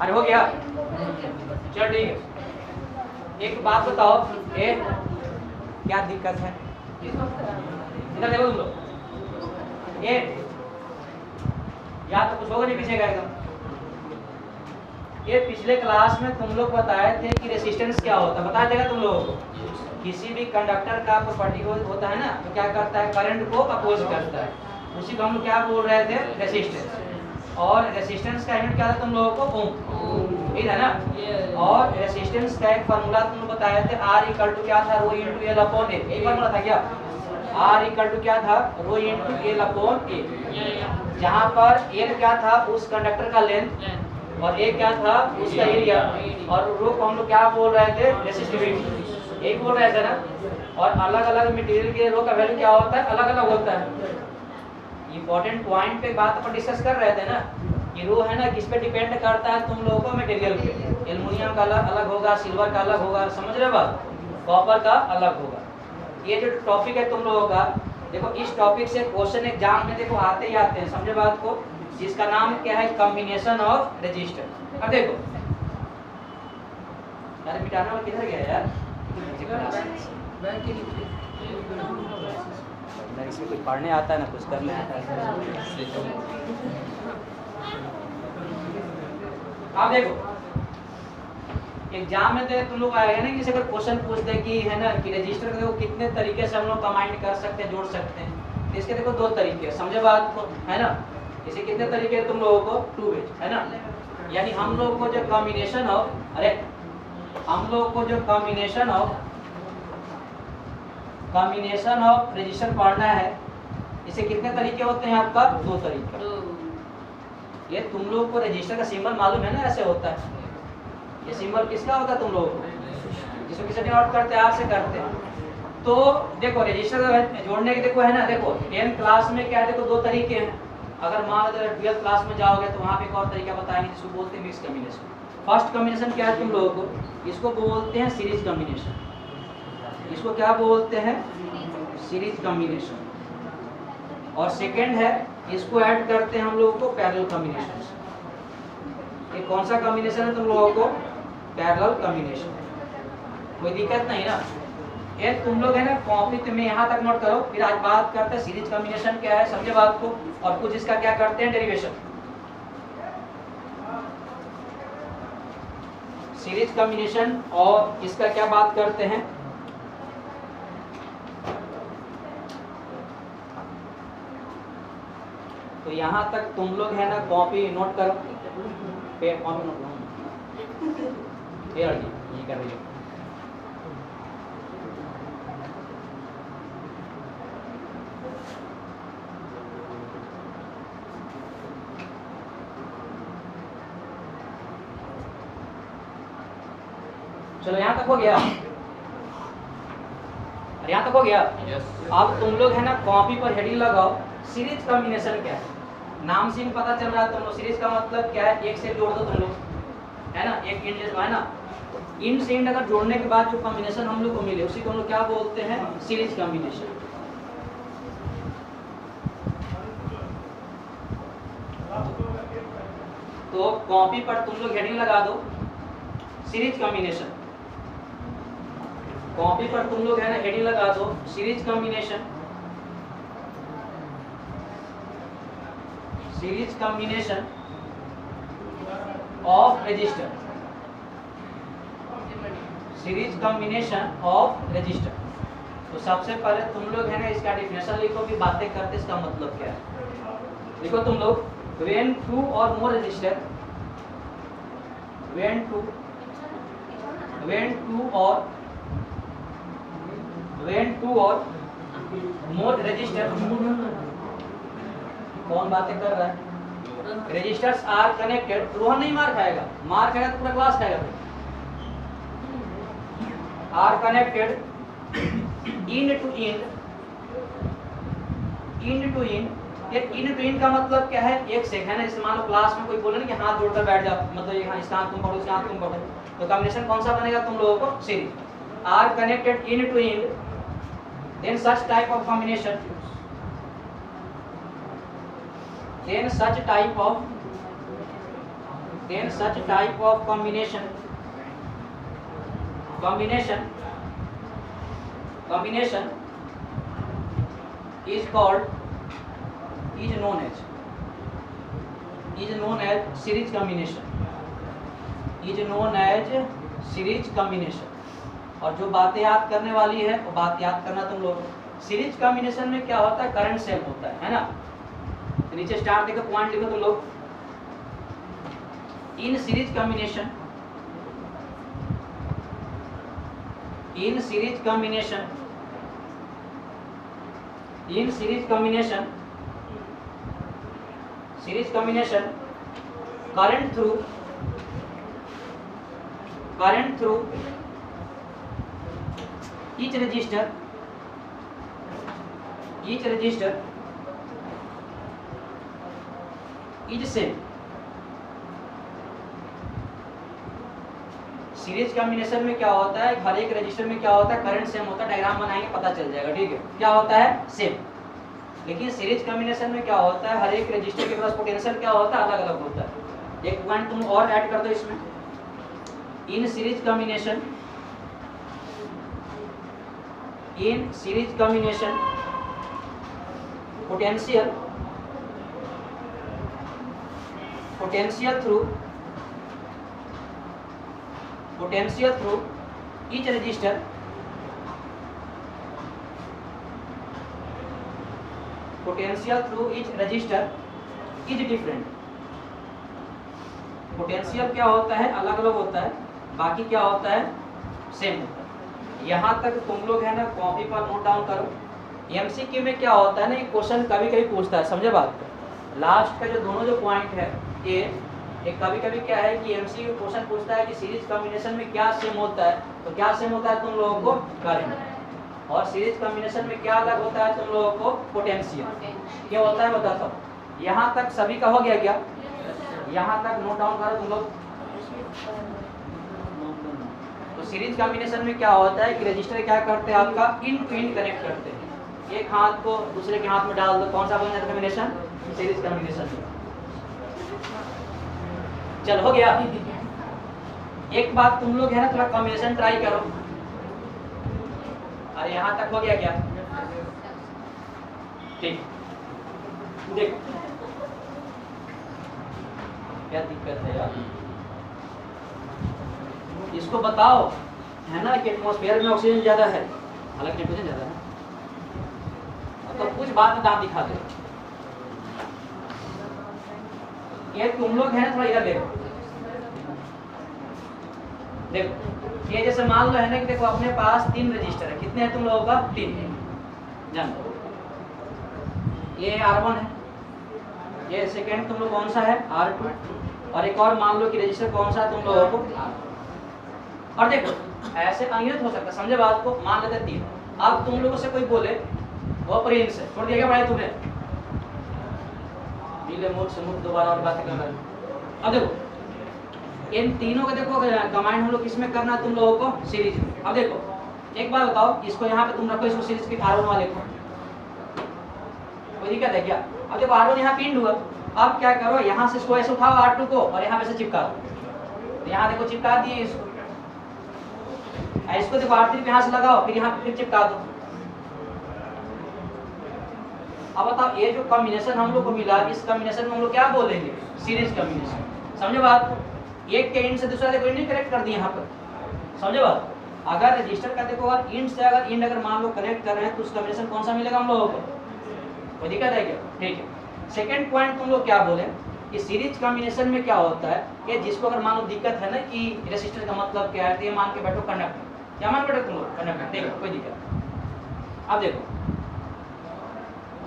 अरे हो गया, चल ठीक है। एक बात बताओ, ए क्या दिक्कत है? इधर देखो तुम लोग, ए या तो कुछ होगा नहीं पीछे का एकदम। ये पिछले क्लास में तुम लोग बताए थे कि रेजिस्टेंस क्या होता है, बताया देगा तुम लोगों को। किसी भी कंडक्टर का प्रॉपर्टी होता है ना, तो क्या करता है, करंट को अपोज करता है, उसी को हम लोग क्या बोल रहे थे, रेजिस्टेंस। और रेजिस्टेंस का यूनिट क्या था तुम लोगों को, ओम, ठीक है ना। और रेजिस्टेंस का एक फार्मूला तुम लोग बताए थे, R इक्वल टू क्या था, रो इनटू एल अपॉन ए, यही फार्मूला था क्या? R इक्वल टू क्या था, रो इनटू एल अपॉन ए, जहां पर एल क्या था उस कंडक्टर का लेंथ और ए क्या था उसका एरिया, और रो को हम लोग क्या बोल रहे थे, रेसिस्टिविटी, एक बोल रहे थे ना। और अलग अलग मटेरियल के रो का वैल्यू क्या होता है, अलग अलग होता है। इंपॉर्टेंट पॉइंट पे बात अपन डिस्कस कर रहे थे ना, कि रो है ना किस पे डिपेंड करता है तुम लोगों को, मटेरियल पे। एल्युमिनियम का अलग होगा, सिल्वर का अलग होगा, समझ रहे बात, कॉपर का अलग होगा। ये जो टॉपिक है तुम लोगों का, देखो इस टॉपिक से क्वेश्चन एग्जाम में देखो आते ही आते हैं, समझे बात को, जिसका नाम क्या है, कॉम्बिनेशन ऑफ रेजिस्टर। अब देखो यार मिटाना वाला किधर गया यार, इसमें कुछ पढ़ने आता है ना कुछ करने आता है। अब देखो एग्जाम में तो तुम लोग आएगा ना, किसी अगर क्वेश्चन पूछ दे कि है ना कि रजिस्टर को कितने तरीके से हम लोग कंबाइन कर सकते हैं, जोड़ सकते हैं, इसके देखो दो तरीके, समझे बात को, है ना। इसे कितने तरीके तुम लोगों को, टू वे, है ना। यानी हम लोग को जो कॉम्बिनेशन ऑफ, अरे हम लोग को जो कॉम्बिनेशन ऑफ रजिस्टर पढ़ना है, इसे कितने तरीके होते हैं आपका, दो तरीके। ये तुम लोग को रजिस्टर का सिंबल मालूम है ना, ऐसे होता है। ये सिंबल किसका होता है तुम लोगों को, जिसको किसे डिनोट करते हैं, आपसे करते हैं। तो देखो रजिस्टर जोड़ने के देखो है ना, देखो 10th क्लास में क्या है, देखो दो तरीके हैं। अगर मान लो 12th क्लास में जाओगे तो वहाँ पे एक और तरीका बताएंगे जिसको बोलते हैं मिक्स कॉम्बिनेशन। फर्स्ट कॉम्बिनेशन क्या है तुम लोगों को, इसको बोलते हैं सीरीज कॉम्बिनेशन। इसको क्या बोलते हैं, सीरीज कॉम्बिनेशन। और सेकंड है, इसको ऐड करते हैं हम लोगों को पैरेलल कॉम्बिनेशन। ये कौन सा कॉम्बिनेशन है तुम लोगों को, पैरेलल कॉम्बिनेशन। कोई दिक्कत नहीं ना। ये तुम लोग है ना कॉपी में यहाँ तक नोट करो, फिर आज बात करते हैं सीरीज कॉम्बिनेशन क्या है, समझे बात को, और कुछ इसका क्या करते हैं, डेरिवेशन। सीरीज कॉम्बिनेशन और इसका क्या बात करते हैं, तो यहाँ तक तुम लोग है ना कॉपी नोट करो, कॉपी नोट करो, ये कर रही है। चलो यहाँ तक हो गया, यहाँ तक हो गया। अब तुम लोग है ना कॉपी पर हेडिंग लगाओ, सीरीज कॉम्बिनेशन क्या है। नाम से ही पता चल रहा है तुम लोग, सीरीज का मतलब क्या है, एक से जोड़ दो तुम लोग, है ना, एक इंड है ना, इंड से इंड अगर जोड़ने के बाद जो कॉम्बिनेशन हम लोग को मिले उसी को हम लोग क्या बोलते हैं, सीरीज कॉम्बिनेशन। तो कॉपी पर तुम लोग हेडिंग लगा दो, सीरीज कॉम्बिनेशन। कॉपी पर तुम लोग है ना हेडिंग लगा दो, series combination. Series combination of register, series combination of register. तो सबसे पहले तुम लोग है ना इसका डेफिनेशन लिखो कि बातें करते इसका मतलब क्या है। लिखो तुम लोग, when two or more resistor, when two or more resistor, कौन बातें कर रहा है, रेजिस्टर्स आर कनेक्टेड, रोहन नहीं मार खाएगा, मार खाएगा तो पूरा क्लास खाएगा। Are connected end to end, end to end. ये इंड टू इंड का मतलब क्या है, एक सेकंड है ना, जैसे मान लो क्लास में कोई बोले ना कि हाथ जोड़कर बैठ जाओ, मतलब यहाँ इसका हाथ तुम पढ़ो, इसका हाथ तुम पढ़ो, तो कॉम्बिनेशन कौन सा बनेगा तुम लोगों को, series. Are connected end to end, then such type of combination, then such type then such type of combination is known as series combination। और जो बातें याद करने वाली है वो बात याद करना तुम लोग। सीरीज कॉम्बिनेशन में क्या होता है, करंट सेम होता है ना। तो नीचे स्टार देखो, पॉइंट लिखो तुम लोग। In series combination current through each resistor is same। Series combination में क्या होता है, हर एक रजिस्टर में क्या होता है, करंट सेम होता है। डायग्राम बनाएंगे पता चल जाएगा, ठीक है। क्या होता है, सेम। लेकिन सीरीज कॉम्बिनेशन में क्या होता है, हर एक रजिस्टर के पास पोटेंशियल क्या होता है, अलग अलग होता है। एक पॉइंट तुम और ऐड कर दो इसमें। In series combination potential through each resistor is different। Potential क्या होता है, अलग अलग होता है, बाकी क्या होता है, सेम होता है। यहाँ तक तुम लोग है ना कॉपी पर नोट डाउन करो। एमसीक्यू में क्या होता है ना, क्वेश्चन कभी कभी पूछता है, समझे बात को। लास्ट का जो दोनों जो पॉइंट है ये एक कभी कभी क्या है कि एमसीक्यू क्वेश्चन पूछता है कि सीरीज कॉम्बिनेशन में क्या सेम होता है। तो क्या सेम होता है तुम लोगों को, करंट। और सीरीज कॉम्बिनेशन में क्या अलग होता है तुम लोगों को, पोटेंशियल। क्या होता है बताता हूँ। यहाँ तक सभी का हो गया क्या, यहाँ तक नोट डाउन करो तुम लोग। तो सीरीज कॉम्बिनेशन में क्या होता है कि रजिस्टर क्या करते हैं, आपका इन टू इन कनेक्ट करते हैं। एक हाथ को दूसरे के हाथ में डाल दो, कौन सा बन जाता है कॉम्बिनेशन, सीरीज कॉम्बिनेशन। चल हो गया। एक बात तुम लोग है ना थोड़ा कॉम्बिनेशन ट्राई करो। अरे यहाँ तक हो गया क्या, ठीक। देखो क्या दिक्कत है यार, इसको बताओ है ना कि एटमॉस्फेयर में ऑक्सीजन ज्यादा है, हालांकि नाइट्रोजन ज्यादा है। तो कुछ बात दांत दिखा दे। ये तुम लोग है ना थोड़ा इधर देखो। ये जैसे मान लो है ना कि देखो अपने पास 3 रजिस्टर है। कितने हैं तुम लोगों का, 3 जान। ये R1 है, ये सेकेंड तुम लोग कौन सा है, R2। और एक और मान लो कि रजिस्टर कौन सा है तुम लोगों को। और देखो ऐसे अनियत हो सकता है, समझे बात को। मान लेते 3। अब तुम लोगों से कोई बोले वो प्रिंस है, छोड़ दिया क्या पढ़ाई तुम्हें, नीले मुख से मुख दोबारा और बातें करना। अब देखो इन तीनों का देखो कमांड हम लोग किसमें करना है तुम लोगों को, सीरीज में। अब देखो एक बात बताओ, इसको यहाँ पे तुम रखो, इसको सीरीज के R1 वाले को, कोई दिक्कत है क्या। अब देखो R1 यहाँ पिंड हुआ। अब क्या करो, यहाँ से इसको ऐसे उठाओ R2 को और यहाँ पे से चिपका दो। यहाँ देखो चिपका दिए इसको। इसको देखो R3 पे यहाँ से लगाओ, फिर यहाँ पे फिर चिपका दो। अब बताओ ये जो कॉम्बिनेशन हम लोग को मिला, इस कॉम्बिनेशन में हम लोग क्या बोलेंगे, सीरीज कॉम्बिनेशन। समझे बात को। एक के इंड से दूसरा देखो इंड कनेक्ट कर दिए यहाँ पर, समझे बात। अगर रजिस्टर का देखो अगर इंड से अगर इंड अगर मान लो कनेक्ट कर रहे हैं तो उस कॉम्बिनेशन कौन सा मिलेगा हम लोगों को, कोई दिक्कत है क्या, ठीक है। सेकंड पॉइंट तुम लोग क्या बोले कि सीरीज कॉम्बिनेशन में क्या होता है कि जिसको अगर मान लो दिक्कत है ना कि रेजिस्टर का मतलब क्या है, तो ये मान के बैठो कंडक्टर। क्या मान बैठो तुम लोग, कंडक्टर। देखो कोई दिक्कत। अब देखो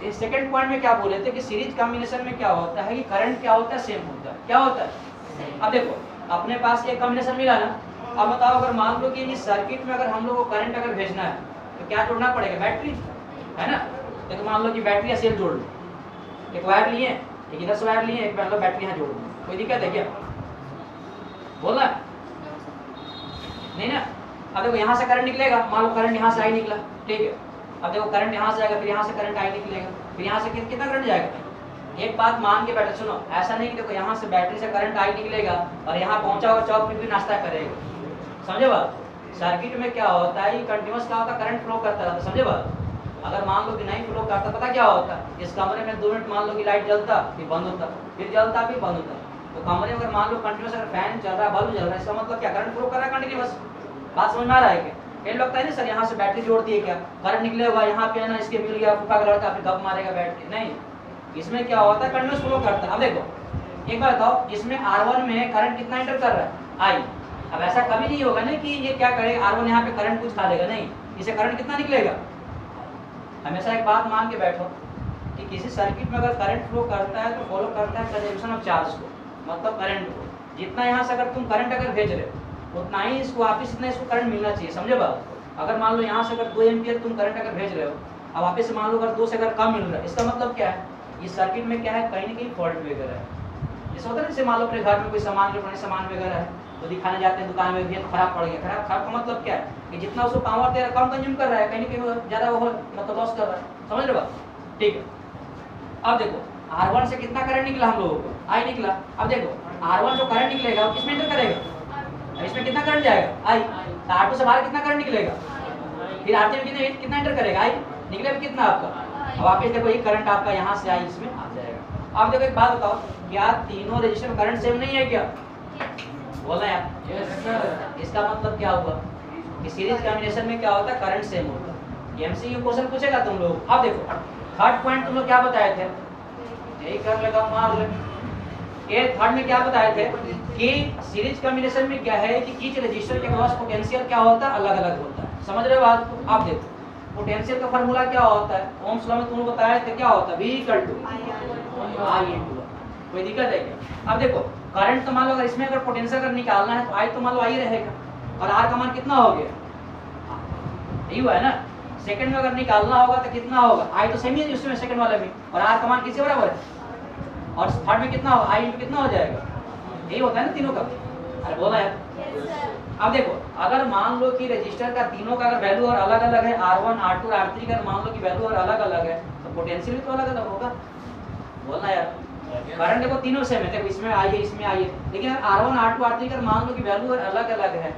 इस सेकंड पॉइंट में क्या बोले थे कि सीरीज कॉम्बिनेशन में क्या होता है कि करंट क्या होता है, सेम होता है। क्या होता है, अब देखो अपने पास एक कॉम्बिनेशन मिला ना। अब बताओ अगर मान लो कि इस सर्किट में अगर हम लोग को करंट अगर भेजना है तो क्या जोड़ना पड़ेगा, बैटरी, है ना। तो मान लो कि बैटरी या सेल जोड़ लो, एक वायर लिए, एक इधर से वायर लिए, एक मतलब बैटरी यहाँ जोड़ लो, कोई दिक्कत है क्या, बोला नहीं ना। अब देखो यहाँ से करंट निकलेगा, मान लो करंट यहाँ से आई निकला, ठीक है। अब देखो करंट यहाँ से आएगा, फिर यहाँ से करंट आई निकलेगा, फिर यहाँ से कितना करंट जाएगा, एक बात मान के बैठे, सुनो, ऐसा नहीं कि देखो यहाँ से बैटरी से करंट आई निकलेगा और यहाँ पहुंचा हुआ चौक पे भी नाश्ता करेगा, समझे बात? सर्किट में क्या होता है, कंटिन्यूअस क्या होता है, करंट फ्लो करता रहता है, समझे बात? अगर मान लो कि नहीं फ्लो करता, पता क्या होता है, इस कमरे में 2 मिनट मान लो कि लाइट जलता फिर बंद होता, फिर जलता फिर बंद होता, तो कमरे में अगर मान लो कंटिन्यूअस अगर फैन चल रहा है, बल्ब जल रहा है, इसका मतलब क्या, करंट फ्लो कर रहा है कंटिन्यूअस। बात समझ में आ रहा है क्या? कई लगता है ना सर यहाँ से बैटरी जोड़ती है क्या, करंट निकलेगा यहाँ पे है ना, इसके मिल गया, फूफा का लड़का फिर गप मारेगा बैठ के, नहीं, इसमें क्या होता है, कंटिन्यूअस फ्लो करता है। अब देखो एक बार बताओ, इसमें R1 में करंट कितना एंटर कर रहा है, I। अब ऐसा कभी नहीं होगा ना कि ये क्या करेगा, R1 यहाँ पे करंट कुछ खा लेगा, नहीं, इसे करंट कितना निकलेगा। हमेशा एक बात मान के बैठो कि किसी सर्किट में अगर करंट फ्लो करता है तो फॉलो करता है कंजम्पशन ऑफ चार्ज को, मतलब करंट को। जितना यहाँ से अगर तुम करंट अगर भेज रहे हो उतना ही इसको वापस इतना इसको करंट मिलना चाहिए, समझे बात? अगर मान लो यहाँ से अगर 2 एम्पियर तुम करंट अगर भेज रहे हो, अब वापस मान लो अगर 2 से अगर कम मिल रहा है, इसका मतलब क्या है, इस सर्किट में क्या है, कहीं ना कहीं फॉल्ट वगैरह है। जैसे होता है जैसे मान लो अपने घर में कोई सामान इलेक्ट्रॉनिक सामान वगैरह है, तो दिखाने जाते हैं दुकान में, भी खराब पड़ गया, खराब का मतलब क्या है कि जितना उसको पावर दे रहा है कम कंज्यूम कर रहा है, कहीं ना कहीं ज़्यादा वो मतलब लॉस कर रहा है, समझ रहे बात? ठीक है, अब देखो R1 से कितना करंट निकला हम लोगों को, I निकला। अब देखो R1 जो करंट निकलेगा वो किसमें एंटर करेगा, इसमें कितना करंट जाएगा, I। तो R2 से बाहर कितना करंट निकलेगा, फिर R3 में कितना एंटर करेगा, I निकलेगा कितना आपका। अब वापस देखो ये करंट आपका यहाँ से I इसमें आ जाएगा। अब देखो एक बात बताओ, क्या तीनों रजिस्टर में करंट सेम नहीं है क्या, बोलना यार? Yes sir. इसका मतलब क्या हुआ कि सीरीज कॉम्बिनेशन में क्या होता है, करंट सेम होता है। ये एमसीक्यू क्वेश्चन पूछेगा तुम लोग। अब देखो थर्ड पॉइंट तुम लोग क्या बताए थे, यही कर लेगा मार ले। ये थर्ड में क्या बताए थे कि सीरीज कॉम्बिनेशन में क्या है कि ईच रजिस्टर के क्रॉस पोटेंशियल क्या होता है, अलग अलग होता है, समझ रहे हो बात को? आप देखो पोटेंशियल का फार्मूला क्या होता है, ओम्स लॉ में तुम लोग बताए थे क्या होता है, V = I × कोई दिक्कत है क्या? अब देखो करंट तो मान लो अगर इसमें अगर पोटेंशियल अगर निकालना है तो I तो मान लो I रहेगा और R का मान कितना हो गया, यही हुआ है ना। सेकंड में अगर निकालना होगा तो कितना होगा, I तो सेम ही है उसमें सेकंड वाला भी, और R का मान किसके बराबर है, और थर्ड में कितना होगा, I × कितना हो जाएगा, यही होता है ना तीनों का। अरे बोला यार। अब देखो अगर मान लो कि रजिस्टर का तीनों का अगर वैल्यू और अलग अलग है, R1 R2 R3 का मान लो कि वैल्यू और अलग अलग है तो पोटेंशियल भी तो अलग अलग होगा, बोलना यार। करंट देखो तीनों सेम है, देखो इसमें आई है इसमें आई है, लेकिन अगर R1 R2 R3 का मान लो कि वैल्यू और अलग अलग है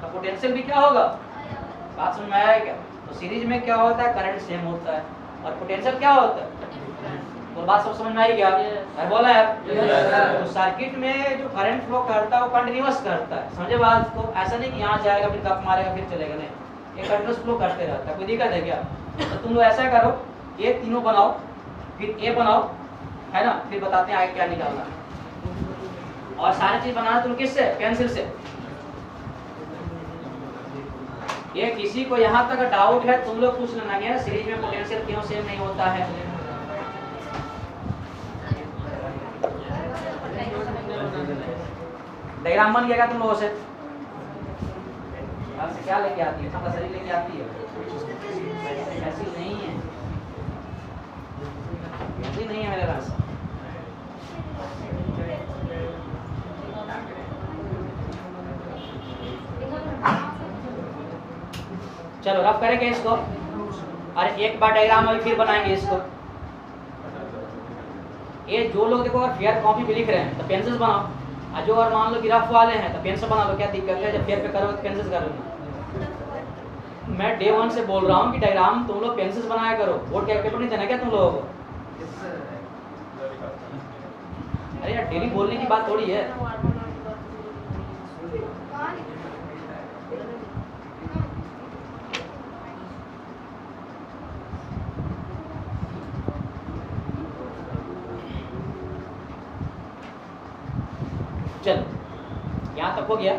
तो पोटेंशियल भी क्या होगा, बात समझ में आया क्या? तो सीरीज में क्या होता है, करंट सेम होता है और पोटेंशियल क्या होता है, तो बात सब समझ में आई क्या? अरे बोला यार। तो सर्किट में जो करंट फ्लो करता है वो कंटिन्यूअस करता है, समझे बात को? ऐसा नहीं कि यहाँ जाएगा फिर कप मारेगा फिर चलेगा, नहीं, ये कंटिन्यूअस फ्लो करते रहता है। कोई दिक्कत है क्या? तो तुम लोग ऐसा करो, ये तीनों बनाओ फिर ये बनाओ, है ना, फिर बताते हैं आगे क्या निकालना है। और सारी चीज बनाना तुम किससे, पेंसिल से। ये किसी को यहाँ तक डाउट है तुम लोग पूछ लेना है, सीरीज में पोटेंशियल क्यों सेम नहीं होता है। डायग्राम बन गया तुम लोगों से, क्या लेके आती है, शरीर लेके आती है, ऐसी नहीं है, ऐसी नहीं है मेरे पास। चलो रफ करेंगे इसको, और एक बार डायग्राम अभी फिर बनाएंगे इसको। ये जो लोग देखो अगर फेयर कॉपी पे लिख रहे हैं तो पेंसिल बनाओ, और जो और मान लो कि रफ वाले हैं तो पेंसिल बना लो, क्या दिक्कत है? जब फेयर पे करोगे तो पेंसिल कर लेना। मैं डे 1 से बोल रहा हूँ कि डायग्राम तुम लोग पेंसिल बनाया करो, बोर्ड का पेपर नहीं देना क्या तुम लोगों को? अरे यार डेली बोलने की बात थोड़ी है। चलो यहाँ तक हो गया।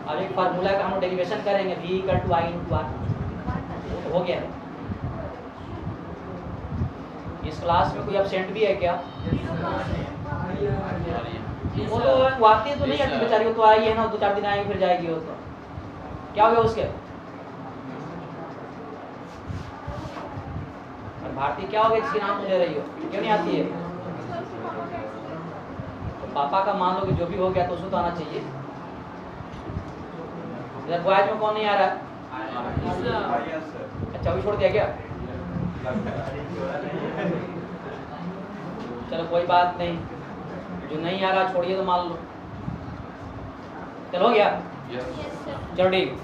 अब एक फार्मूला का हम डेरिवेशन करेंगे, V = I × R, हो गया। इस क्लास में कोई एब्सेंट भी है क्या? वो तो आती तो नहीं आती बेचारी, वो तो आई है ना, 2-4 दिन आएगी फिर जाएगी। वो तो क्या हो गया उसके? भारती क्या हो गया जिसके नाम ले रही हो, क्यों नहीं आती है? पापा का मान लो कि जो भी हो गया तो उसको तो आना चाहिए। इधर बॉयज में कौन नहीं आ रहा? अच्छा, अभी छोड़ दिया क्या? चलो कोई बात नहीं, जो नहीं आ रहा छोड़िए तो मान लो। चलो हो गया? चलो ठीक।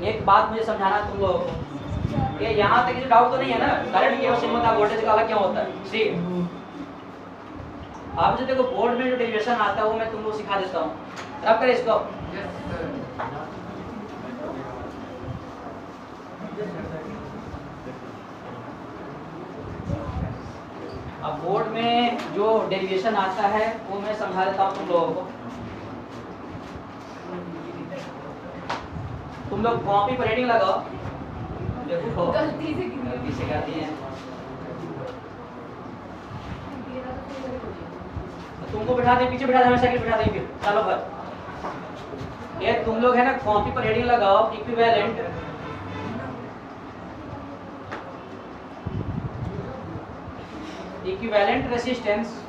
एक बात मुझे समझाना तुम लोगों को, ये यहाँ तक जो डाउट तो नहीं है ना, करंट केवल सिग्मा का वोल्टेज का अलग क्यों होता है? सी आप जो देखो बोर्ड में जो डेरिवेशन आता है वो मैं तुमको सिखा देता हूँ, रब करें इसको। अब बोर्ड में जो डेरिवेशन आता है वो मैं समझा देता हूँ तुम लोगों को। तुम लोग कॉपी पर हेडिंग लगाओ, देखो गलती से कर दिए हैं। तुमको बिठा दे, पीछे बिठा दे, हमेशा के बिठा देंगे। चलो भाई, ये तुम लोग है ना कॉपी पर हेडिंग लगाओ, equivalent resistance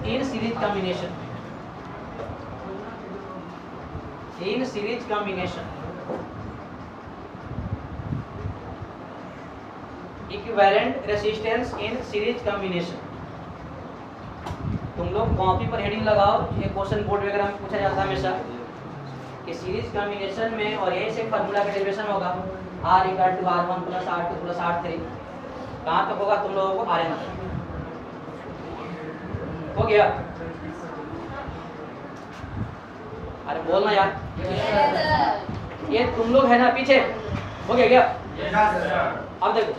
in series combination, in series combination, equivalent resistance in series combination. तुम लोग कॉपी पर हेडिंग लगाओ, ये क्वेश्चन बोर्ड वगैरह में पूछा जाता है हमेशा कि सीरीज कॉम्बिनेशन में, और यही से फार्मूला का डेरिवेशन होगा R = R1 + R2 + R3। कहाँ तक होगा तुम लोगों को? RN हो गया? अरे बोलना यार। ये तुम लोग है ना पीछे, हो गया क्या? अब देखो,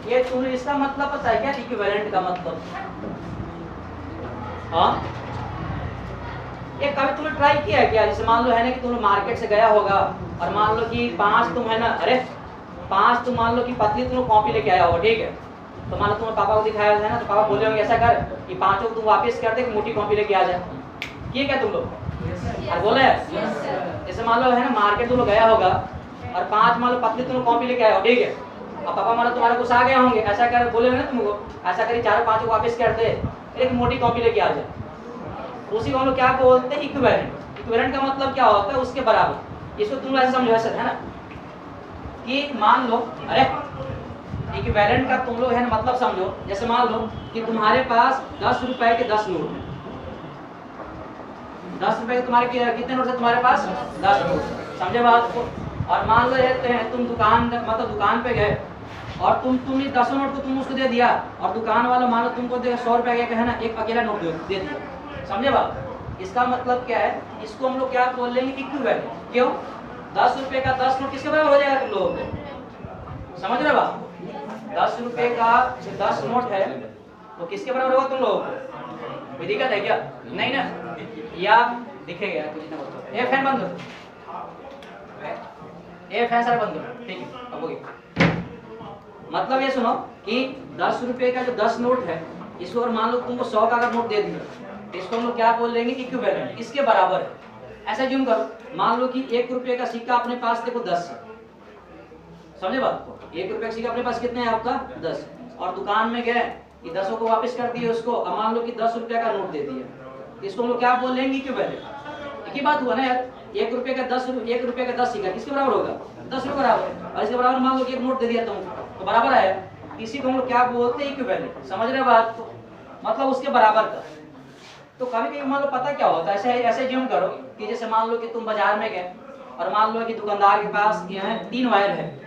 ये तुम इसका मतलब पता है क्या इक्विवेलेंट का मतलब? हाँ, ये कभी तुमने ट्राई किया है क्या? जैसे मान लो है ना कि तुम मार्केट से गया होगा और मान लो कि 5 तुम है ना, अरे 5 तुम मान लो कि पतली तुम कॉपी लेके आया होगा, ठीक है? तो मान लो तुम्हारे पापा को दिखाया है ना, तो पापा बोले होंगे ऐसा कर कि 5 तुम वापस कर दे, मोटी कॉपी लेके आ जाए। ये क्या तुम लोग? अरे बोले जैसे मान लो है ना मार्केट तुम लोग गया होगा और 5 मान लो पतली तुम कॉपी लेके आया हो, ठीक है? अब पापा मान लो तुम्हारे गुस्सा आ गए होंगे, ऐसा कर बोले ना तुमको, ऐसा करी 4-5 को वापस कर दे, एक मोटी कॉपी लेके आ जाए। उसी को हम लोग क्या बोलते हैं? इक्विवेलेंट। इक्विवेलेंट का मतलब क्या होता है? उसके बराबर। इसको तुम ऐसे समझो, ऐसा है ना कि मान लो, अरे इक्विवेलेंट का तुम लोग है ना मतलब समझो, जैसे मान लो कि तुम्हारे पास 10 रुपए के 10 नोट हैं। 10 रुपए के तुम्हारे कितने नोट है तुम्हारे पास? 10 नोट। समझे बात को? और मान लो तुम दुकान मतलब दुकान पे गए और तुमने 10 नोट को तुम उसको दे दिया और दुकान वाला मान लो तुमको 100 रुपए का है ना एक अकेला नोट दे दिया। समझे बात? इसका मतलब क्या है? इसको हम लोग क्या बोल लेंगे? इक्विवेलेंट। क्यों? 10 रुपए का 10 नोट किसके बराबर हो जाएगा तुम लोगों को? समझ रहे बात? 10 रुपए का 10 नोट है तो किसके बराबर होगा तुम लोगों को? कोई दिक्कत है क्या? नहीं ना? या दिखेगा कुछ ना बोलो। ये फैन बंद करो, ये फैन सारा बंद करो, ठीक है? अब हो गया। मतलब ये सुनो कि 10 रुपए का जो 10 नोट है, इसको अगर मान लो तुमको 100 का अगर नोट दे दिया, इसको हम लोग क्या बोल लेंगे? इक्विवेलेंट। इसके बराबर है। ऐसा ज्यूम करो, मान लो कि 1 रुपए का सिक्का अपने पास देखो 10, समझे बात को? 1 रुपए का सिक्का अपने पास कितने है आपका? 10। और दुकान में गए कि 10 को वापस कर दिए उसको, अब मान लो कि 10 रुपए का नोट दे दिया, इसको हम लोग क्या बोल लेंगे? इक्विवेलेंट। एक ही बात हुआ ना यार, 1 रुपए का 10 सिक्का किसके बराबर होगा? 10 रुपए बराबर। और इसके बराबर मान लो कि एक नोट दे दिया तुमको, तो बराबर आया। इसी को हम लोग क्या बोलते हैं? इक्विवेलेंट। समझ रहे बात को? मतलब उसके बराबर का। तो कभी कभी मान लो पता क्या होता है, ऐसे ज्यूम करो कि जैसे मान लो कि तुम बाजार में गए और मान लो कि दुकानदार के पास यहाँ 3 वायर है।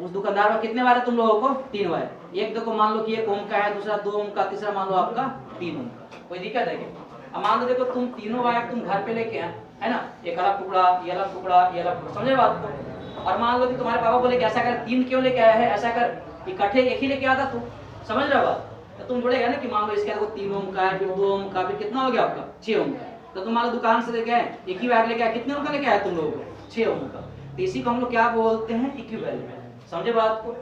उस दुकानदार में कितने वायर है तुम लोगों को? 3 वायर। एक देखो मान लो कि 1 ओम का है, दूसरा 2 ओम का, तीसरा मान लो आपका 3 ओम का। कोई दिक्कत है क्या? अब मान लो देखो तुम तीनों वायर तुम घर पे लेके आए, है ना? एक अलग टुकड़ा, ये अलग टुकड़ा, ये अलग टुकड़ा। समझे बात को? और मान लो कि तुम्हारे पापा बोले कि ऐसा कर, 3 क्यों लेके आया है? ऐसा कर इकट्ठे एक ही लेके आता तू। समझ रहे बात? तो तुम बोलेगा ना कि मान लो इसके 3 ओम का है, फिर 2 ओम का, फिर कितना हो गया आपका? 6 ओम का। तो तुम मान लो दुकान से लेके आए, एक ही वायर लेके आए, कितने ओम का लेके आए तुम लोगों को? 6 ओम का। तो इसी को हम लोग क्या बोलते हैं? इक्विवेलेंट। समझे बात को?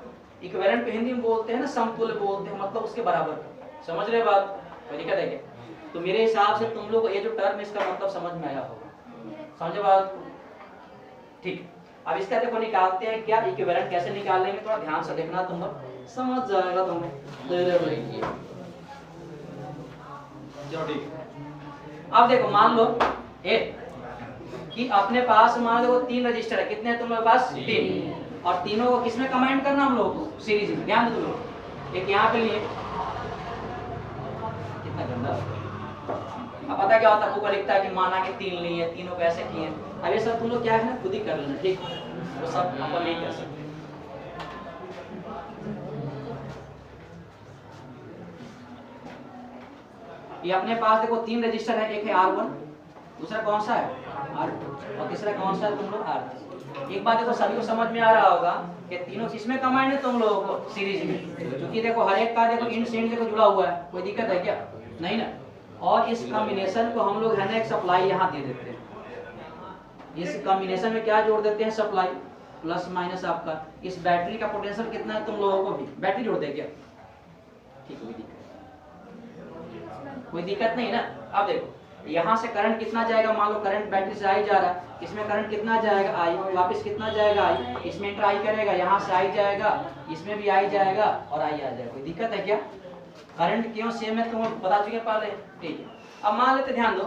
इक्विवेलेंट को हिंदी में बोलते हैं ना समतुल्य बोलते हैं, मतलब उसके बराबर। समझ रहे बात? कोई दिक्कत है क्या? तो मेरे हिसाब से तुम लोग को ये जो टर्म इसका मतलब समझ में आया होगा। समझे बात को? ठीक। अब इसका देखो निकालते हैं क्या, इक्विवेलेंट कैसे निकालेंगे, थोड़ा ध्यान से देखना, तुम लोग समझ जाएगा तुम्हें। चलो ठीक। अब देखो मान लो कि कि अपने पास मान लो 3 रजिस्टर है, कितने हैं तुम लोग पास 3, और तीनों को किसमें कंबाइन करना हम लोग को सीरीज में। ध्यान दो तुम लोग, एक यहाँ पे लिए, कितना गंदा। अब पता क्या होता है, बुक लिखता है कि माना कि 3 लिए, तीनों को ऐसे किए। अब ये सब तुम लोग क्या है ना खुद ही कर लेना, ठीक, वो सब अपन नहीं कर सकते। ये अपने पास देखो 3 रजिस्टर है, एक है R1, दूसरा कौन सा है R2, और तीसरा कौन सा है तुम लोग R3। एक बात देखो सभी को समझ में आ रहा होगा कि तीनों किसमें कंबाइंड है तुम लोगों को सीरीज में, क्योंकि देखो हर एक का देखो इंड से इंड देखो जुड़ा हुआ है, कोई दिक्कत है क्या, नहीं ना। और इस कॉम्बिनेशन को हम लोग है ना एक सप्लाई यहाँ दे देते हैं, इस कॉम्बिनेशन में क्या जोड़ देते हैं सप्लाई प्लस माइनस आपका, इस बैटरी का पोटेंशियल कितना है तुम लोगों को भी बैटरी जोड़ दे क्या, ठीक, कोई दिक्कत नहीं ना। अब देखो यहाँ से करंट कितना जाएगा, मान लो करंट बैटरी से आई जा रहा है, इसमें करंट कितना जाएगा आई, वापस कितना जाएगा आई, इसमें इंटर आई करेगा, यहाँ से आई जाएगा, इसमें भी आई जाएगा और आई आ जाएगा, कोई दिक्कत है क्या। करंट क्यों सेम है तुम बता चुके पहले, ठीक है। अब मान लेते ध्यान दो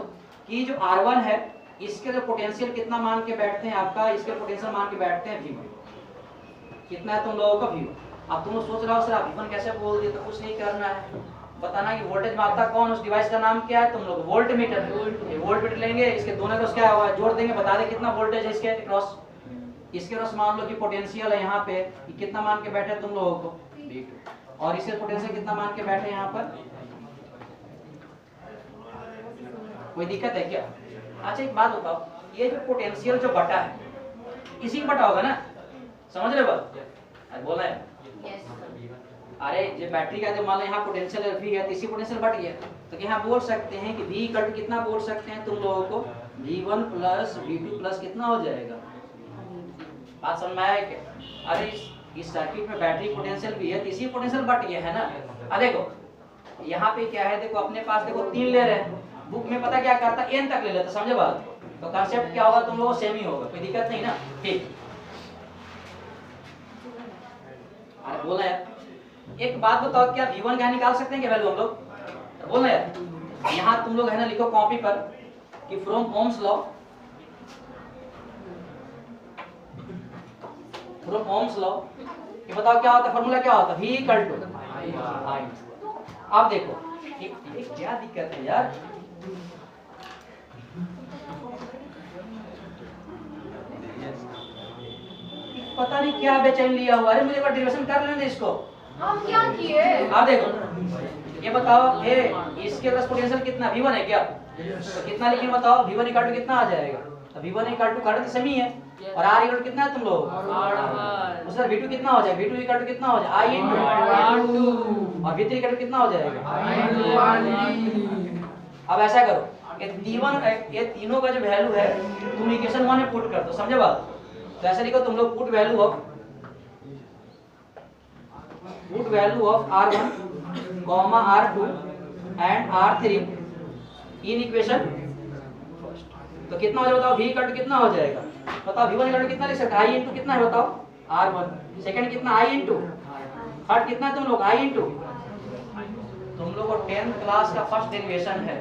कि जो R1 है इसके जो पोटेंशियल कितना मान के बैठते हैं आपका, इसके पोटेंशियल मान के बैठते हैं V1, कितना है तुम लोगों का V1। अब तुम लोग सोच रहे हो सर V1 कैसे बोल दिए, तो कुछ नहीं करना है, बताना कि वोल्टेज मापता कौन, उस डिवाइस का नाम क्या है तुम लोग वोल्ट मीटर। वोल्ट मीटर लेंगे, इसके दोनों क्रॉस क्या हुआ जोड़ देंगे, बता दे कितना वोल्टेज है इसके क्रॉस, इसके क्रॉस मान लो कि पोटेंशियल है यहाँ पे कि कितना मान के बैठे तुम लोगों को V2, और इसके पोटेंशियल कितना मान के बैठे यहाँ पर, कोई दिक्कत है क्या। अच्छा एक बात बताओ, ये जो पोटेंशियल जो बटा है इसी बटा होगा ना, समझ रहे बात बोला है। अरे जो बैटरी का जो मान लो यहाँ पोटेंशियल V है तो इसी पोटेंशियल बढ़ गया, तो यहाँ बोल सकते हैं कि V इक्वल टू कितना बोल सकते हैं तुम लोगों को V1 प्लस V2 प्लस कितना हो जाएगा, बात समझ में आया क्या। अरे इस सर्किट में बैटरी पोटेंशियल भी है तो इसी पोटेंशियल बढ़ गया है ना। अरे देखो यहाँ पे क्या है, देखो अपने पास देखो 3 ले रहे हैं, बुक में पता क्या करता n तक ले लेता, समझे बात, तो कांसेप्ट क्या होगा तुम लोगों को सेम ही होगा, कोई दिक्कत नहीं ना, ठीक। अरे बोला यार एक बात बताओ, क्या V1 क्या निकाल सकते हैं क्या वैल्यू हम लोग, बोल रहे हैं। यहाँ तुम लोग है ना लिखो कॉपी पर कि from Ohm's law, from Ohm's law कि बताओ क्या होता है, फार्मूला क्या होता है V इक्वल टू I। अब देखो ये क्या दिक्कत है यार, पता नहीं क्या बेचैन लिया हुआ है, मुझे एक बार डेरिवेशन कर लेने दे इसको। हम क्या किए? आप देखो ये बताओ ए इसके पास पोटेंशियल कितना V1 है क्या, तो कितना लिखेंगे बताओ, V1 इक्वल टू कितना आ जाएगा, तो V1 equal to current same ही है, और R इक्वल टू कितना है तुम लोग R1, तो सर V2 कितना हो जाएगा, V2 इक्वल टू कितना हो जाएगा I इनटू R2, और V3 इक्वल टू कितना हो जाएगा I। अब ऐसा करो ये तीनों का जो वैल्यू है तुम इक्वेशन 1 में पुट कर दो, समझे बात। तो ऐसे लिखो तुम लोग put value of R1 comma R2 and R3 in equation first, तो कितना हो जाएगा बताओ, V इक्वल टू कितना हो जाएगा बताओ, V1 इक्वल टू कितना लिख सकते हैं I इनटू कितना है बताओ R1, सेकंड कितना I इनटू, थर्ड कितना है तुम लोग I इनटू, तुम लोग को 10th क्लास का फर्स्ट डेरिवेशन है,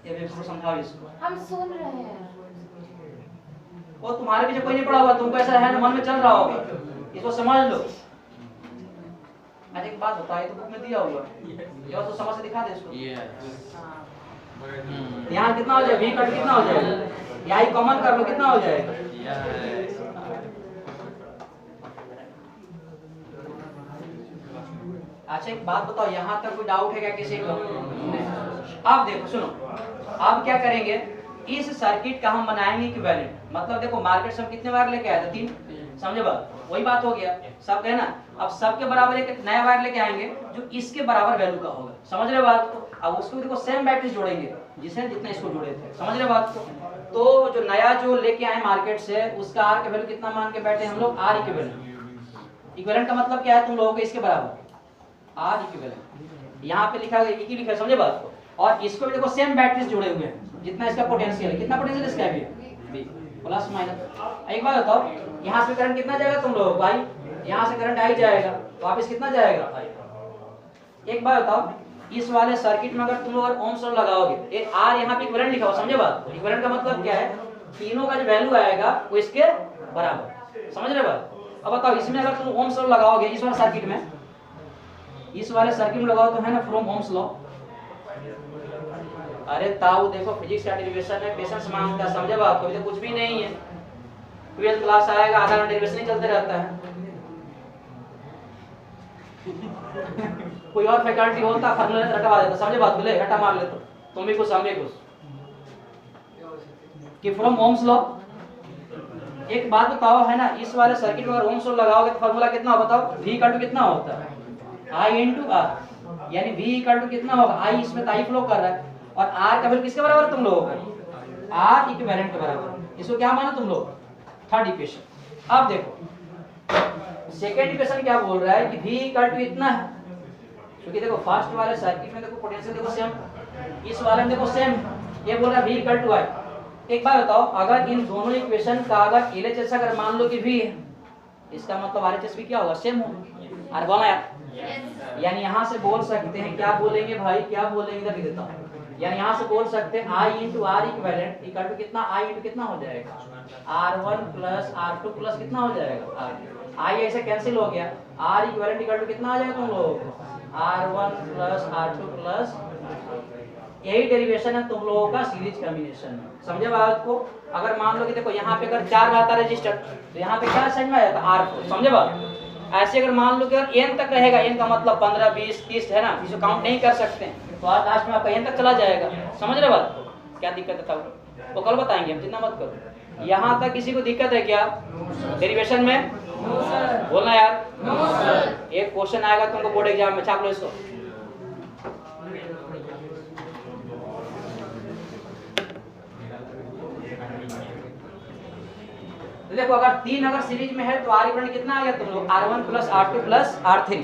ये भी समझाओ इसको। हम सुन रहे हैं, वो तुम्हारे पीछे कोई नहीं पड़ा हुआ, तुमको ऐसा है ना मन में चल रहा होगा, इसको समझ लो। एक बात बता, ये तो बुक में दिया हुआ है, ये तो समझ से दिखा दे इसको। यहाँ कितना हो जाएगा, V कट कितना हो जाएगा, यहाँ कॉमन कर लो कितना हो जाएगा, अच्छा एक बात बताओ, यहाँ तक कोई डाउट है क्या किसी को? अब देखो सुनो, अब क्या करेंगे, इस सर्किट का हम बनाएंगे इक्विवेलेंट, मतलब देखो मार्केट से हम कितने वायर लेके आए थे 3, समझे बात, वही बात हो गया सब है ना। अब सबके बराबर एक नया वायर लेके आएंगे जो इसके बराबर वैल्यू का होगा, समझ रहे बात को। अब उसको देखो सेम बैटरी जोड़ेंगे जिसने जितना इसको जोड़े थे, समझ रहे बात को। तो जो नया जो लेके आए मार्केट से उसका आर के वैल्यू कितना मान के बैठे हम लोग, आर इक्विवेलेंट। इक्विवेलेंट का मतलब क्या है तुम लोगों को, इसके बराबर आर इक्विवेलेंट, यहाँ पे लिखा गया लिखा है, समझे बात को। और इसको भी देखो सेम बैटरी जोड़े हुए हैं, जितना इसका पोटेंशियल है, कितना पोटेंशियल इसका भी प्लस माइनस। एक बात बताओ, यहाँ से करंट कितना जाएगा तुम लोग भाई, यहाँ से करंट आई जाएगा, वापस कितना जाएगा। एक बात बताओ, इस वाले सर्किट में अगर तुम लोग ओम्स लॉ लगाओगे, ये आर यहाँ पे इक्विवेलेंट लिखा हुआ, समझे बात? इक्विवेलेंट का मतलब क्या है? तीनों का जो वैल्यू आएगा वो इसके बराबर, समझ रहे बात? अब बताओ इसमें अगर तुम ओम्स लॉ लगाओगे इस वाले सर्किट में, इस वाले सर्किट में लगाओ तो है ना फ्रॉम ओम्स लॉ। अरे ताऊ देखो फिजिक्स का डेरिवेशन है, पेशेंस मांगता है, समझे बात? तो कुछ भी नहीं है, 12th क्लास आएगा आधा घंटा डेरिवेशन ही चलते रहता है। कोई और फैकल्टी होता फार्मूला रटवा देता, समझे बात? बोले रटा मार लेते, तुम भी कुछ हम भी कुछ। कि फ्रॉम ओम्स लॉ, एक बात बताओ है ना, इस वाले सर्किट में अगर ओम्स लॉ लगाओगे तो फार्मूला कितना हो बताओ? V इक्वल टू कितना होता है? I इंटू R, यानी V इक्वल टू कितना होगा? I इसमें तो I फ्लो कर रहा है और R का वैल्यू किसके बराबर है तुम लोगों का? R इक्विवेलेंट के बराबर। इसको क्या माना तुम लोग? Third equation. अब देखो सेकेंड इक्वेशन क्या बोल रहा है कि V इक्वल टू इतना है, क्योंकि देखो फर्स्ट वाले सर्किट में देखो पोटेंशियल देखो सेम, इस वाले में देखो सेम, ये बोल रहा है V इक्वल टू I। एक बार बताओ अगर इन दोनों इक्वेशन का अगर LHS अगर मान लो कि V है, इसका मतलब RHS भी क्या होगा? सेम होगा। और बोला यार यानी यहाँ से बोल सकते हैं, क्या बोलेंगे भाई, क्या बोलेंगे? इधर लिख देता हूँ, यानी यहाँ से बोल सकते हैं I into R equivalent equal to कितना? I इंटू कितना हो जाएगा? R1 प्लस R2 प्लस कितना हो जाएगा? I ऐसे कैंसिल हो गया, R इक्विवेलेंट इक्वल टू कितना आ जाएगा तुम लोगों को? R1 प्लस R2 प्लस, यही डेरिवेशन है तुम लोगों का सीरीज कॉम्बिनेशन में, समझे बात को? अगर मान लो कि देखो यहाँ पे अगर 4 रहता रजिस्टर तो यहाँ पे क्या साइड में आया था? R4, समझे बात? ऐसे अगर मान लो कि अगर n तक रहेगा, n का मतलब 15 20 30 है ना, इसको काउंट नहीं कर सकते हैं, तो आज लास्ट में आपका n तक चला जाएगा, समझ रहे बात? क्या दिक्कत है तब वो कल बताएंगे हम, चिंता मत करो। यहाँ तक किसी को दिक्कत है क्या डेरिवेशन में? बोलना यार। एक क्वेश्चन आएगा तुमको बोर्ड एग्जाम में, छाप लो इसको। तो देखो अगर 3 अगर सीरीज में है तो R इक्वल कितना आ गया तुम लोग? R1 plus R2 plus R3।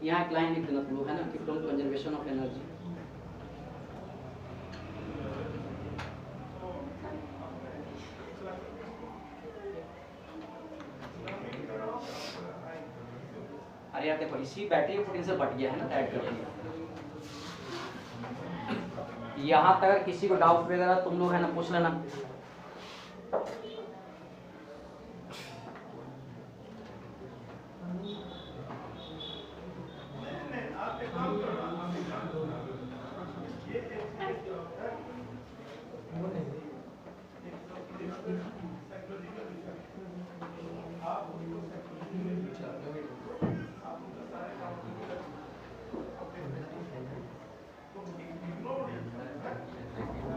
यहाँ एक लाइन लिख देना तुम लोग है ना कि फ्रॉम कंजर्वेशन ऑफ एनर्जी। अरे यार देखो इसी बैटरी का पोटेंशियल बढ़ गया है ना, ऐड कर दिया। यहाँ तक अगर किसी को डाउट वगैरह तुम लोग है ना पूछ लेना।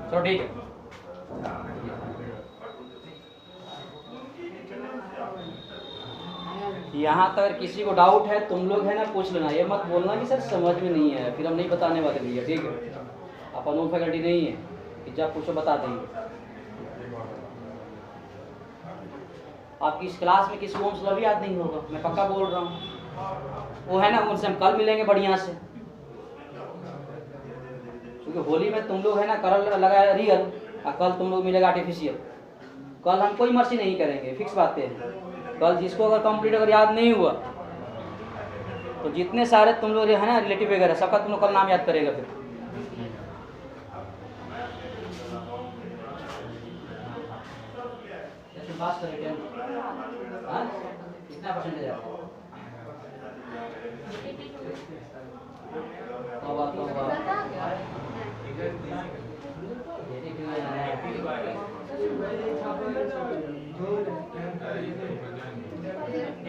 चलो ठीक है। यहाँ तक किसी को डाउट है तुम लोग है ना पूछ लेना, ये मत बोलना कि सर समझ में नहीं है, फिर हम नहीं बताने वाले भैया, ठीक है? अपन वो फैकल्टी नहीं है कि जब पूछो बता देंगे। आपकी इस क्लास में किसी ओम्स लॉ भी याद नहीं होगा, मैं पक्का बोल रहा हूँ। वो है ना उनसे हम कल मिलेंगे बढ़िया से, क्योंकि होली में तुम लोग है ना कलर लगाया रियल और कल तुम लोग मिलेगा आर्टिफिशियल। कल हम कोई मर्जी नहीं करेंगे, फिक्स बातें हैं। कल जिसको अगर कंप्लीट अगर याद नहीं हुआ तो जितने सारे तुम लोग है ना रिलेटिव वगैरह सबका तुम लोग कल नाम याद करेगा। फिर पास करेंगे कितना परसेंटेज है?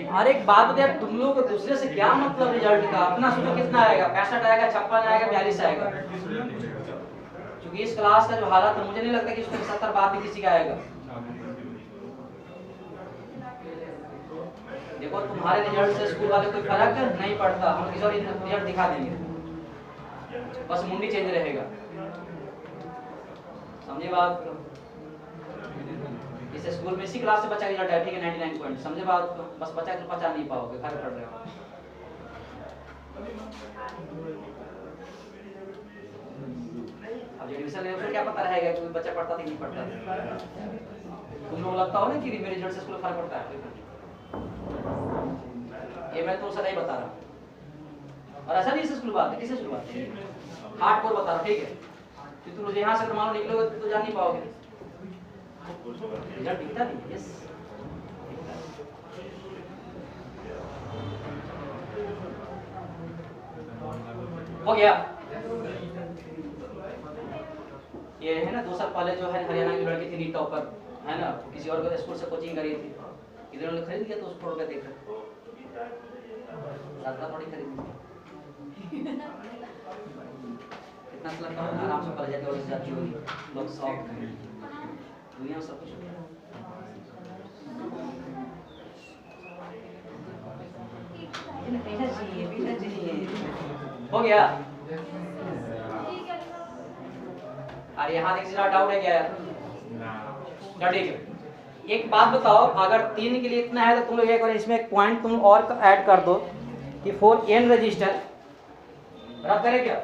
हर एक बात बताए तुम लोग को दूसरे से क्या मतलब रिजल्ट का? अपना सोचो कितना आएगा, 65 आएगा, 56 आएगा, 42 आएगा। क्योंकि इस क्लास का जो हालत है मुझे नहीं लगता कि इसमें 70 बात भी किसी का आएगा। देखो तुम्हारे रिजल्ट से स्कूल वाले कोई फर्क नहीं पड़ता, हम किसी और रिजल्ट दिखा देंगे, बस मुंडी चेंज रहेगा, समझे बात? इस स्कूल में इसी क्लास से बच्चा रिजल्ट है, ठीक है 99 पॉइंट, समझे बात को? बस बच्चा तो पहचान नहीं पाओगे, घर पढ़ रहे हो। अब एडमिशन लेने पर क्या पता रहेगा कि बच्चा पढ़ता था कि नहीं पढ़ता? तुम लोग लगता हो ना कि मेरे रिजल्ट से स्कूल फर्क पड़ता है, ये मैं तो सदा ही बता रहा हूँ। और ऐसा नहीं स्कूल बात है, किससे स्कूल बात है, हार्ड कोर बता रहा हूँ, ठीक है? कि तुम यहाँ से मान लो निकलोगे तो जान नहीं पाओगे, रिजल्ट दिखता नहीं। यस, हो गया। ये है ना 2 साल पहले जो है हरियाणा की लड़की थी टॉपर, है ना, किसी और को स्कूल से कोचिंग करी थी, इधर ने खरीद लिया तो उसको रुपए देकर 7 लाख थोड़ी खरीद कितना लगता है, आराम से पढ़ जाती और जाती होगी, लोग शौक दुनिया में सब कुछ हो गया। अरे यहाँ देख जरा डाउट है क्या यार? ठीक है, एक बात बताओ, अगर 3 के लिए इतना है तो तुम लोग एक बार इसमें एक पॉइंट तुम और ऐड कर दो कि 4n रजिस्टर रब करे क्या?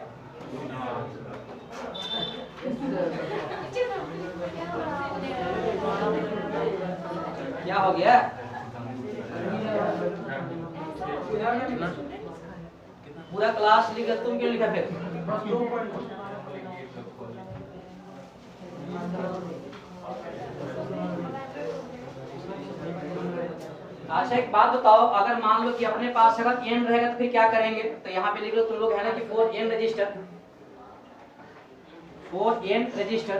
क्या हो गया? पूरा क्लास लिखा, तुम क्यों लिखा फिर? अच्छा एक बात बताओ, अगर मान लो कि अपने पास अगर n रहेगा तो फिर क्या करेंगे? तो यहाँ पे लिख लो तुम लोग, है ना कि 4n register, 4n register,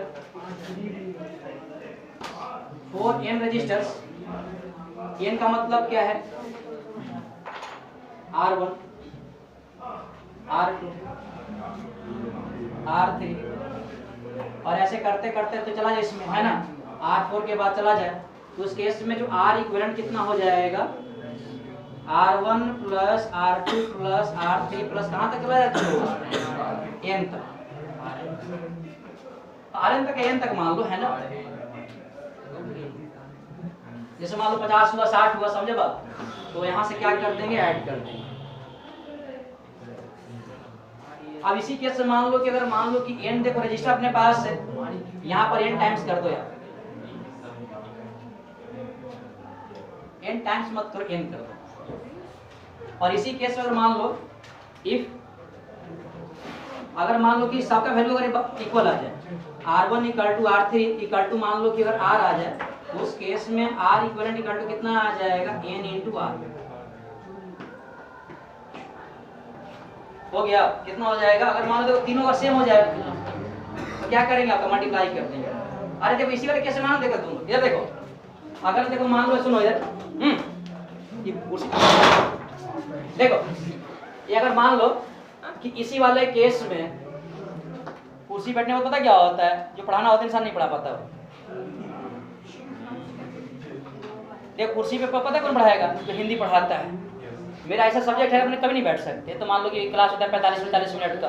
4n registers, n का मतलब क्या है? R1, R2, R3, और ऐसे करते करते तो चला जाए इसमें, है ना, R4 के बाद चला जाए, तो उस केस में जो R इक्विवेलेंट कितना हो जाएगा? R1 plus R2 plus R3 plus कहाँ तक चला जाता है? n तक, Rn तक n तक मान लो, है ना। जैसे मान लो 50 हुआ, 60 हुआ, समझे बात? तो यहाँ से क्या कर देंगे? ऐड कर देंगे। अब इसी केस से मान लो कि अगर मान लो कि n, देखो रजिस्टर अपने पास है, यहाँ पर n टाइम्स कर दो यार, n टाइम्स मत करो, n कर दो। और इसी केस में अगर मान लो इफ, अगर मान लो कि सबका वैल्यू अगर इक्वल आ जाए, R1 equal to R3 equal to, मान लो कि अगर R आ जाए, उस केस में R इक्विवेलेंट इक्वल टू कितना आ जाएगा? n into R। हो गया, कितना हो जाएगा? अगर मान लो देखो तीनों का सेम हो जाए तो क्या करेंगे? आपका मल्टीप्लाई कर देंगे। अरे देखो इसी वाले कैसे मान, देखो तुम इधर देखो, अगर देखो मान लो, सुनो इधर, ये कुर्सी देखो, ये अगर मान लो कि इसी वाले केस में कुर्सी बैठने में पता क्या होता है? जो पढ़ाना होता है इंसान नहीं पढ़ा पाता। देखो कुर्सी पे पता कौन पढ़ाएगा? जो हिंदी पढ़ाता है। मेरा ऐसा सब्जेक्ट है अपने कभी नहीं बैठ सकते, तो मान लो कि क्लास होता है 45-45 मिनट का,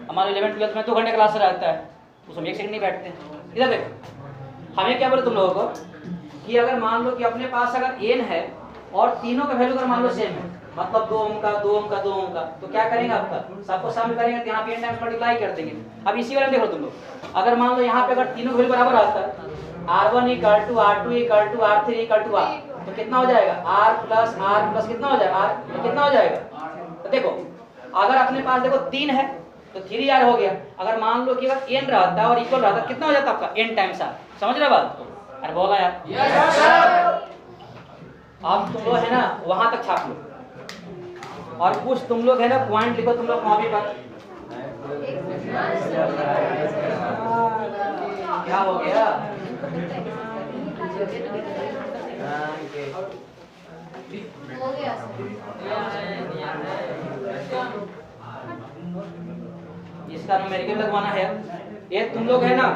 हमारे 11th-12th में 2 घंटे क्लास रहता है, उसमें 1 सेकंड नहीं बैठते। इधर देखो, हमें क्या बोले तुम लोगों को कि अगर मान लो कि अपने पास अगर n है और तीनों का वैल्यू अगर मान लो सेम है, मतलब 2 ओम का 2 ओम का 2 ओम का, तो क्या करेंगे? आपका सबको सम करेंगे तो यहाँ पे n टाइम्स मल्टीप्लाई कर देंगे। अब इसी वाले देखो तुम लोग, अगर मान लो यहाँ पे अगर तीनों वैल्यू बराबर आता है, R1 equal to R2 equal to R3 equal to R, तो कितना हो जाएगा? R प्लस कितना हो जाएगा? R तो कितना हो जाएगा? तो देखो अगर अपने पास देखो 3 है तो 3R हो गया। अगर मान लो कि अगर n रहता है और इक्वल रहता है, कितना हो जाता है आपका? n times R। समझ रहे बात? अरे बोला यार। अब तुम लोग है ना वहां तक छाप लो, और कुछ तुम लोग है ना पॉइंट लिखो तुम लोग कॉपी पर। क्या हो गया? हो गया इसका न्यूमेरिकल लगवाना है। ये तुम लोग है ना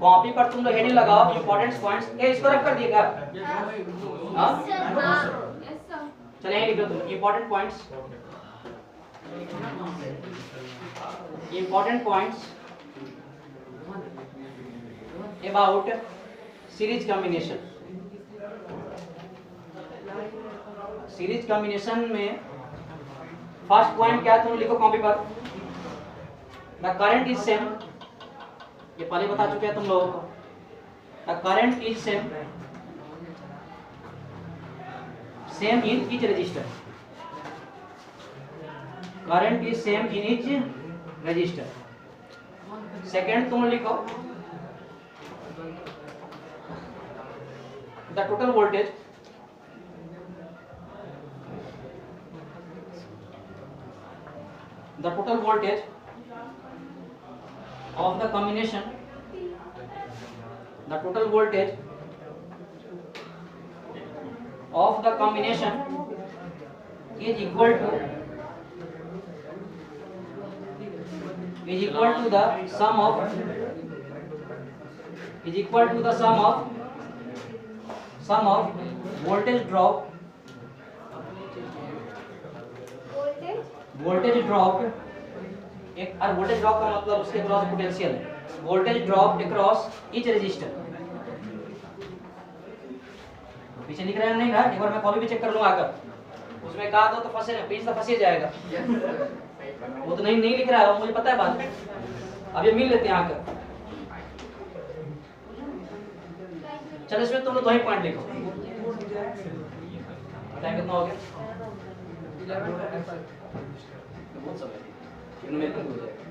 कॉपी पर तुम लोग हेडिंग लगाओ, इंपॉर्टेंट पॉइंट्स। ये इसको रख कर दिएगा। हां चलिए लिख लो तुम important points, important points about series combination. Series combination में फर्स्ट पॉइंट क्या है, तुम लिखो कॉपी पर। द करंट इज सेम, ये पहले बता चुके हैं तुम लोगों को। The current is same in each resistor. Current is same in each resistor. Second तुम लिखो the total voltage of the combination, the total voltage of the combination is equal to the sum of voltage drop एक और voltage drop का मतलब उसके cross potential है। Voltage drop across each resistor. पीछे लिख रहे हैं नहीं ना, एक बार मैं कॉपी भी चेक कर लूंगा आकर, उसमें कहा तो फंसे पेज तो फंसे जाएगा। वो तो नहीं लिख रहा है, वो मुझे पता है बात। अब ये मिल लेते हैं आकर। चलो इसमें तुम लोग दो ही पॉइंट लिखो। टाइम कितना हो गया? बहुत समय में हो जाएगा।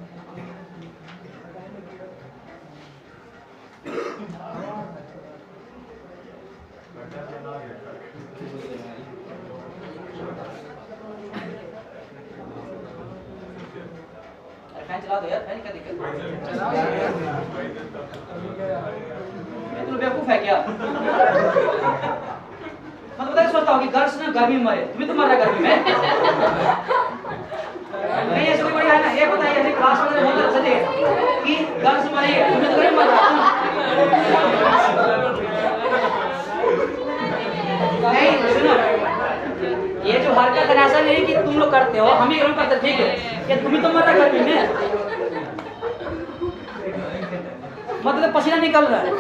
फैन चला दो यार, फैन क्या दिक्कत है? तुम बेवकूफ है क्या? मतलब पता है सोचता हूँ कि गर्ल्स ना गर्मी में मरे, तुम्हें तो मर रहा गर्मी में। नहीं ऐसा कोई बड़ी है ना, ये बताइए अपनी क्लास में बहुत अच्छा है कि गर्ल्स मरी है, तुम्हें तो गर्मी मर रहा। नहीं सुनो, ये जो हरकत है ऐसा नहीं कि तुम लोग करते हो, हम ही गर्म करते, ठीक है? कि तुम्हें तो मर रहा गर्मी में, मतलब पसीना निकल रहा है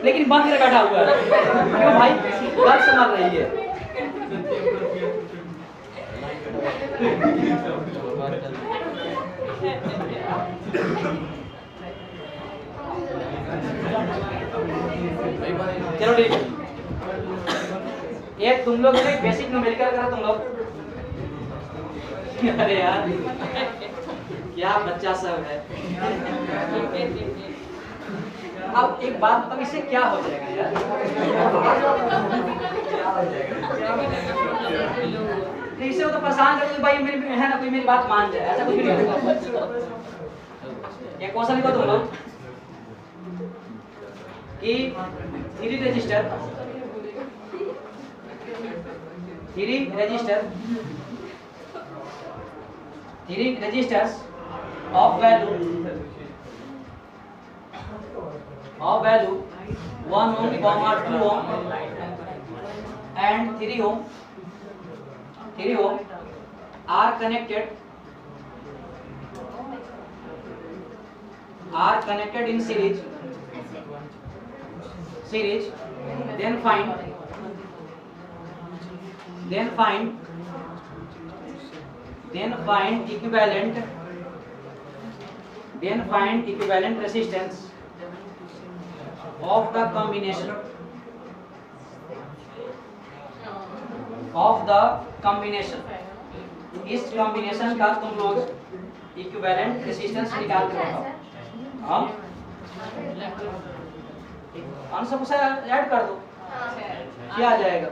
लेकिन बंद करके बैठा हुआ है। क्यों भाई? गर्ल्स मर रही है। चलो ठीक है, एक तुम लोग ने बेसिक न्यूमेरिकल करा तुम लोग। अरे यार क्या बच्चा सब है। अब एक बात बताओ, इससे क्या हो जाएगा यार? इससे वो तो परेशान कर भाई मेरी है ना, कोई मेरी बात मान जाए, ऐसा कुछ भी नहीं होगा। एक क्वेश्चन लिखो तुम लोग कि three resistors of value 1 ohm, 2 ohm and 3 ohm are connected in series, then find equivalent resistance of the combination इस कॉम्बिनेशन का तुम लोग इक्विवेलेंट रेजिस्टेंस निकाल के बताओ। हम आंसर को ऐड कर दो, क्या आ जाएगा?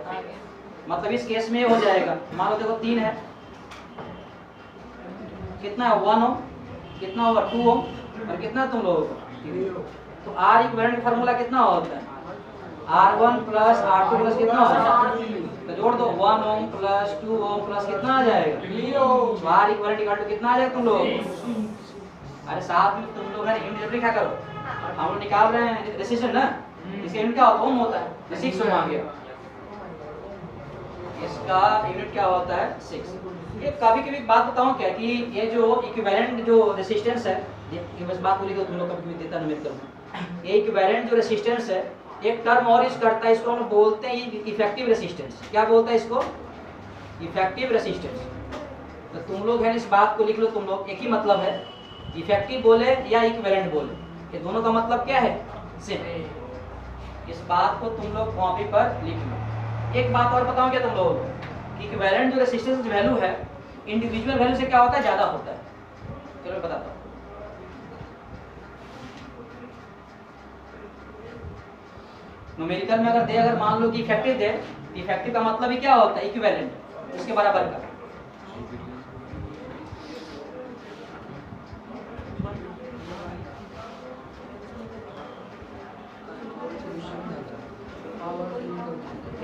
मतलब इस केस में हो जाएगा, मान लो देखो 3 है, कितना है 1 ओम, कितना होगा 2 ओम और कितना तुम लोगों को। तो R इक्विवेलेंट का फार्मूला कितना होता है? R1 प्लस R2 प्लस कितना होता है? तो जोड़ दो 1 ओम प्लस 2 ओम प्लस कितना आ जाएगा? R इक्विवेलेंट इक्वल टू कितना आ जाएगा तुम लोग? अरे साथ में तुम लोग यूनिट लिखा करो, हम लोग निकाल रहे हैं रेजिस्टेंस ना, इसका यूनिट क्या होता है? ओम होता है, तो 6 ओम आ गया। इसका यूनिट क्या होता है? 6। ये कभी कभी बात बताऊं क्या कि ये जो इक्विवेलेंट जो रेसिस्टेंस है, ये बस बात बोली तो तुम लोग कभी कभी देता नोट करो। ये इक्विवेलेंट जो रेसिस्टेंस है, एक टर्म और यूज करता है, इसको हम बोलते हैं इफेक्टिव रेसिस्टेंस। क्या बोलता है इसको? Effective resistance. तो तुम लोग है इस बात को लिख लो, तुम लोग, एक ही मतलब है, इफेक्टिव बोले या इक्विवेलेंट बोले, ये दोनों का मतलब क्या है? सेम। इस बात को तुम लोग कॉपी पर लिख लो। एक बात और बताऊं क्या तुम लोगों को कि इक्विवेलेंट जो रेसिस्टेंस वैल्यू है इंडिविजुअल वैल्यू से क्या होता है? ज्यादा होता है। चलो मैं बताता हूं। न्यूमेरिकल में अगर दे, अगर मान लो कि इफेक्टिव दे, इफेक्टिव का मतलब ही क्या होता है? इक्विवेलेंट, उसके बराबर का।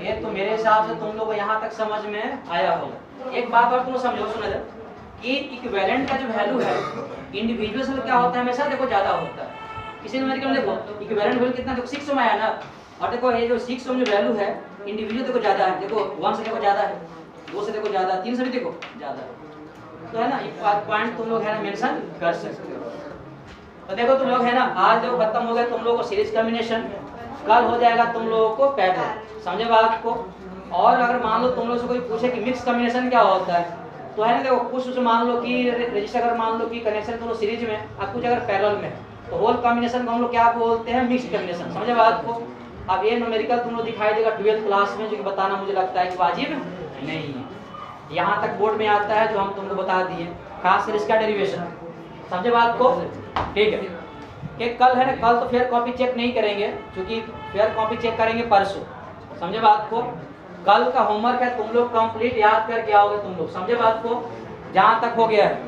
ये तो मेरे हिसाब से तुम लोग को यहाँ तक समझ में आया होगा। एक बात और तुम समझो, सुनो जरा, कि इक्विवेलेंट का जो वैल्यू है इंडिविजुअल से क्या होता है? हमेशा देखो ज्यादा होता है। किसी न्यूमेरिकल में देखो इक्विवेलेंट वैल्यू कितना, देखो 6 में आया ना, और देखो ये जो 6 में जो वैल्यू है इंडिविजुअल देखो ज्यादा है, देखो 1 से देखो ज्यादा है, 2 से देखो ज्यादा, 3 से भी देखो ज्यादा है। तो है ना, एक पॉइंट तुम लोग है ना मेंशन कर सकते हो। तो देखो तुम लोग है ना, आज देखो खत्म हो गया तुम लोगों को सीरीज कॉम्बिनेशन, कल हो जाएगा तुम लोगों को पैरेलल। समझे बात को? और अगर मान लो तुम लोग से कोई पूछे कि मिक्स कॉम्बिनेशन क्या होता है, तो है ना देखो कुछ मान लो कि रजिस्टर, अगर मान लो कि कनेक्शन दोनों सीरीज में और कुछ अगर पैरेलल में, तो होल कॉम्बिनेशन को हम लोग क्या बोलते हैं? Mix combination. समझे बात को? अब ये न्यूमेरिकल तुम लोग दिखाई देगा 12th क्लास में, जो कि बताना मुझे लगता है कि वाजिब नहीं है। यहाँ तक बोर्ड में आता है जो हम तुमको बता दिए, खास कर इसका डेरिवेशन। समझे बात को? ठीक है। कि कल है ना, कल तो फिर कॉपी चेक नहीं करेंगे, क्योंकि फिर कॉपी चेक करेंगे परसों। समझे बात को? कल का होमवर्क है तुम लोग कंप्लीट याद करके आओगे तुम लोग। समझे बात को? जहाँ तक हो गया है